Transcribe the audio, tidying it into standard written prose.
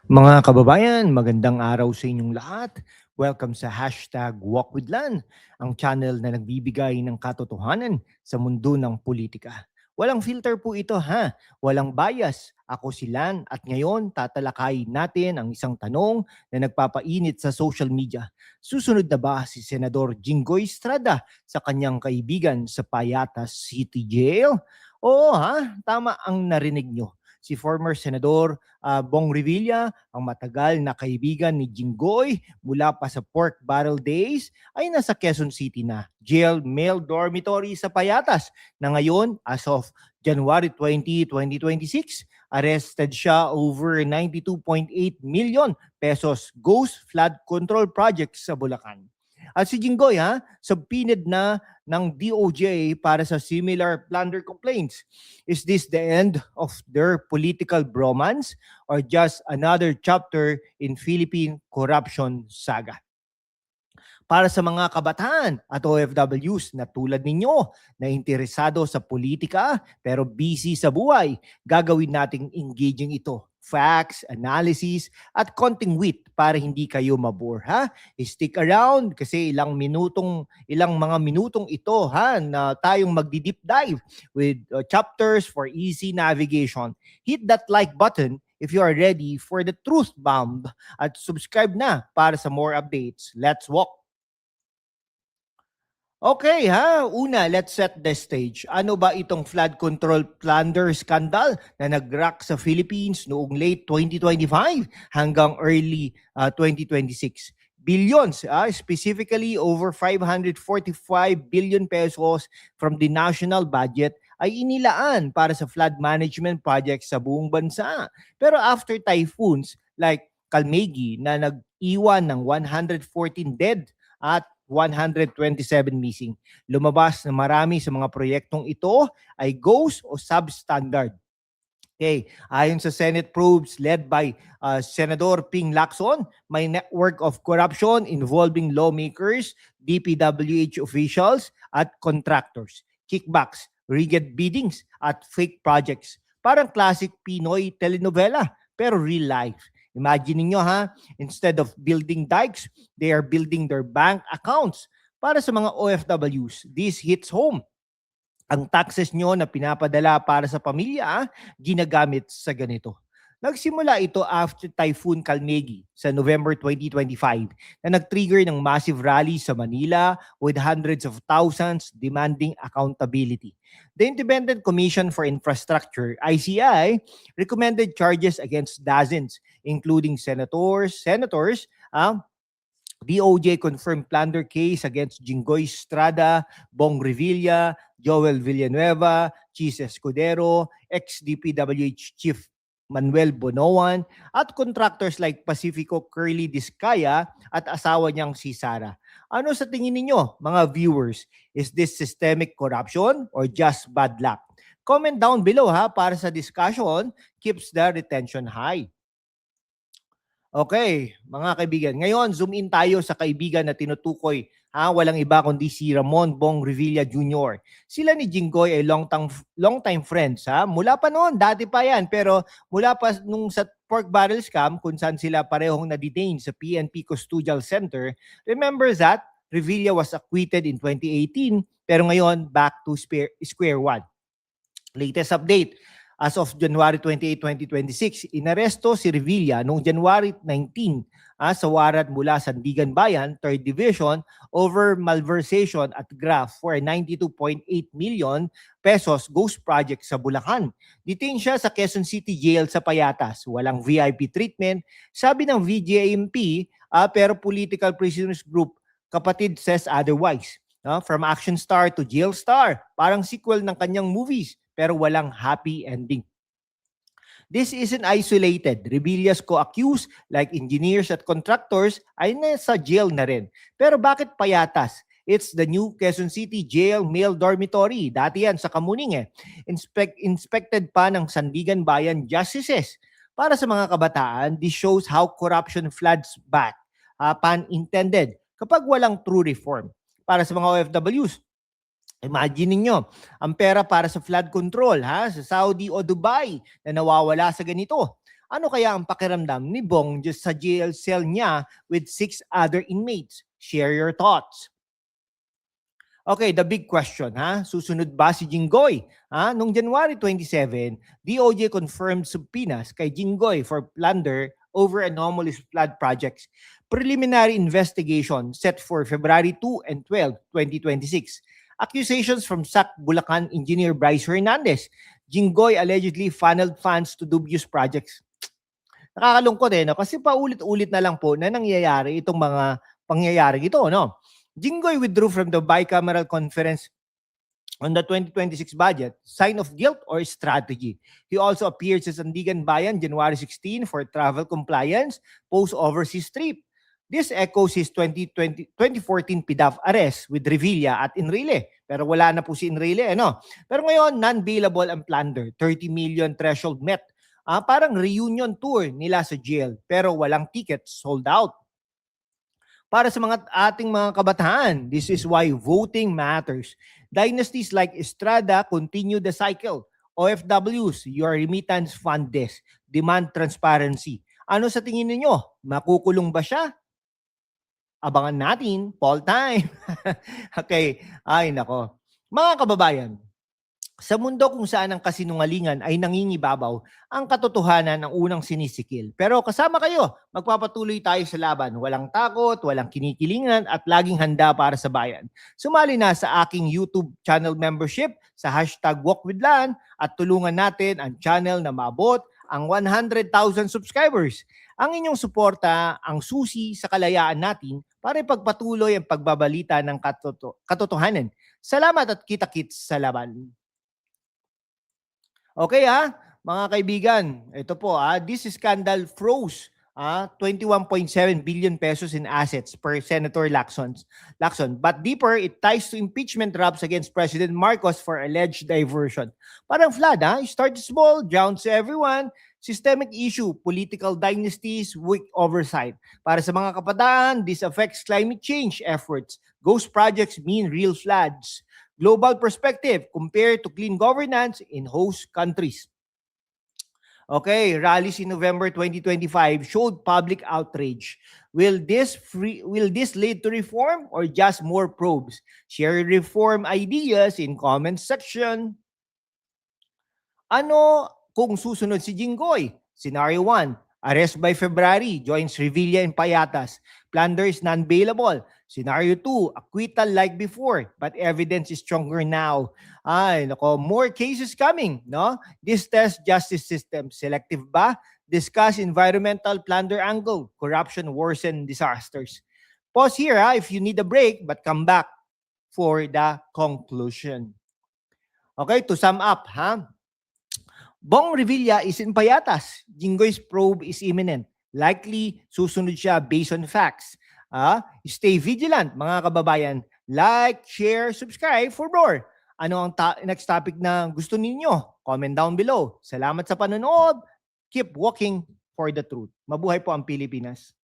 Mga kababayan, magandang araw sa inyong lahat. Welcome sa #WalkWithLan, ang channel na nagbibigay ng katotohanan sa mundo ng politika. Walang filter po ito ha, walang bias. Ako si Lan at ngayon tatalakayin natin ang isang tanong na nagpapainit sa social media. Susunod na ba si Senador Jinggoy Estrada sa kanyang kaibigan sa Payatas City Jail? Oo ha, tama ang narinig nyo. Si former Senador Bong Revilla, ang matagal na kaibigan ni Jinggoy mula pa sa pork barrel days, ay nasa Quezon City na jail male dormitory sa Payatas na ngayon as of January 20, 2026, arrested siya over 92.8 million pesos ghost flood control project sa Bulacan. At si Jinggoy subpoenaed na ng DOJ para sa similar plunder complaints. Is this the end of their political bromance or just another chapter in Philippine corruption saga? Para sa mga kabataan at OFWs na tulad ninyo na interesado sa politika pero busy sa buhay, gagawin nating engaging ito. Facts, analysis, at konting wit para hindi kayo mabore, ha? Stick around kasi ilang mga minutong ito, ha, na tayong magdi-deep dive with chapters for easy navigation. Hit that like button if you are ready for the truth bomb at subscribe na para sa more updates. Let's walk! Okay una, let's set the stage. Ano ba itong flood control plunder scandal na nag-rock sa Philippines noong late 2025 hanggang early 2026? Billions, specifically over 545 billion pesos from the national budget ay inilaan para sa flood management projects sa buong bansa. Pero after typhoons like Kalmegi na nag-iwan ng 114 dead at 127 missing. Lumabas na marami sa mga proyektong ito ay ghost o substandard. Okay, ayon sa Senate probes led by Senador Ping Lacson, may network of corruption involving lawmakers, DPWH officials, at contractors, kickbacks, rigged biddings, at fake projects. Parang classic Pinoy telenovela, pero real life. Imagine niyo instead of building dikes, they are building their bank accounts. Para sa mga OFWs, this hits home. Ang taxes nyo na pinapadala para sa pamilya, ginagamit sa ganito. Nagsimula ito after Typhoon Kalmegi sa November 2025 na nag-trigger ng massive rally sa Manila with hundreds of thousands demanding accountability. The Independent Commission for Infrastructure, ICI, recommended charges against dozens, including senators, DOJ confirmed plunder case against Jinggoy Estrada, Bong Revilla, Joel Villanueva, Chis Escudero, ex-DPWH Chief Manuel Bonoan, at contractors like Pacifico Curly Discaya at asawa niyang si Sara. Ano sa tingin ninyo, mga viewers? Is this systemic corruption or just bad luck? Comment down below para sa discussion keeps the retention high. Okay, mga kaibigan. Ngayon, zoom in tayo sa kaibigan na tinutukoy. Walang iba kundi si Ramon Bong Revilla Jr. Sila ni Jinggoy ay long time friends. Mula pa noon, dati pa yan. Pero mula pa nung sa pork barrel scam, kung saan sila parehong na-detain sa PNP Custodial Center, remember that Revilla was acquitted in 2018, pero ngayon, back to square one. Latest update. As of January 28, 2026, inaresto si Revilla noong January 19 sa warrant mula Sandigan Bayan, 3rd Division, over malversation at graft for 92.8 million pesos ghost project sa Bulacan. Detained siya sa Quezon City Jail sa Payatas. Walang VIP treatment, sabi ng VJMP, pero political prisoners group, kapatid says otherwise. From action star to jail star, parang sequel ng kanyang movies, pero walang happy ending. This isn't isolated. Revilla's co-accused like engineers at contractors ay nasa jail na rin. Pero bakit Payatas? It's the new Quezon City Jail Male Dormitory. Dati yan sa Kamuning Inspected pa ng Sandigan Bayan Justices. Para sa mga kabataan, this shows how corruption floods back. Pun intended. Kapag walang true reform. Para sa mga OFWs, imagine niyo, ang pera para sa flood control sa Saudi o Dubai na nawawala sa ganito. Ano kaya ang pakiramdam ni Bong just sa jail cell niya with 6 other inmates? Share your thoughts. Okay, the big question, ha? Susunod ba si Jinggoy? Noong January 27, DOJ confirmed subpoenas kay Jinggoy for plunder over anomalous flood projects. Preliminary investigation set for February 2 and 12, 2026. Accusations from SAC Bulacan engineer Bryce Hernandez. Jinggoy allegedly funneled funds to dubious projects. Nakakalungkot no? Kasi paulit-ulit na lang po na nangyayari itong mga pangyayari ito, no? Jinggoy withdrew from the bicameral conference on the 2026 budget, sign of guilt or strategy. He also appeared sa Sandigan Bayan January 16 for travel compliance, post-overseas trip. This echoes his 2014 PDAF arrest with Revilla at Enrile. Pero wala na po si Enrile, ano? Pero ngayon, non-bailable ang plunder. 30 million threshold met. Parang reunion tour nila sa jail, pero walang tickets, sold out. Para sa mga ating mga kabataan, this is why voting matters. Dynasties like Estrada continue the cycle. OFWs, your remittance fund desk, demand transparency. Ano sa tingin ninyo? Makukulong ba siya? Abangan natin, poll time. Okay, ay nako. Mga kababayan, sa mundo kung saan ang kasinungalingan ay nangingibabaw, ang katotohanan ang unang sinisikil. Pero kasama kayo, magpapatuloy tayo sa laban. Walang takot, walang kinikilingan, at laging handa para sa bayan. Sumali na sa aking YouTube channel membership sa #WalkWithLan at tulungan natin ang channel na maabot ang 100,000 subscribers. Ang inyong suporta ang susi sa kalayaan natin para ipagpatuloy ang pagbabalita ng katotohanan. Salamat at kita-kits sa laban. Okay mga kaibigan, ito po this scandal froze 21.7 billion pesos in assets per Senator Lacson. But deeper, it ties to impeachment drops against President Marcos for alleged diversion. Parang flood start small, drowns everyone. Systemic issue, political dynasties, weak oversight. Para sa mga kabataan, this affects climate change efforts. Ghost projects mean real floods. Global perspective compared to clean governance in host countries. Okay, rallies in November 2025 showed public outrage. Will this lead to reform or just more probes? Share reform ideas in comment section. Ano kung susunod si Jinggoy? Scenario 1, arrest by February, joins Revilla and Payatas. Plunder is non-bailable. Scenario 2, acquittal like before, but evidence is stronger now. Ay, nako, more cases coming, no? This test justice system, selective ba? Discuss environmental plunder angle, corruption worsen disasters. Pause here if you need a break, but come back for the conclusion. Okay, to sum up, Bong Revilla is in Payatas. Jinggoy's probe is imminent. Likely, susunod siya based on facts. Stay vigilant, mga kababayan. Like, share, subscribe for more. Ano ang next topic na gusto ninyo? Comment down below. Salamat sa panonood. Keep walking for the truth. Mabuhay po ang Pilipinas.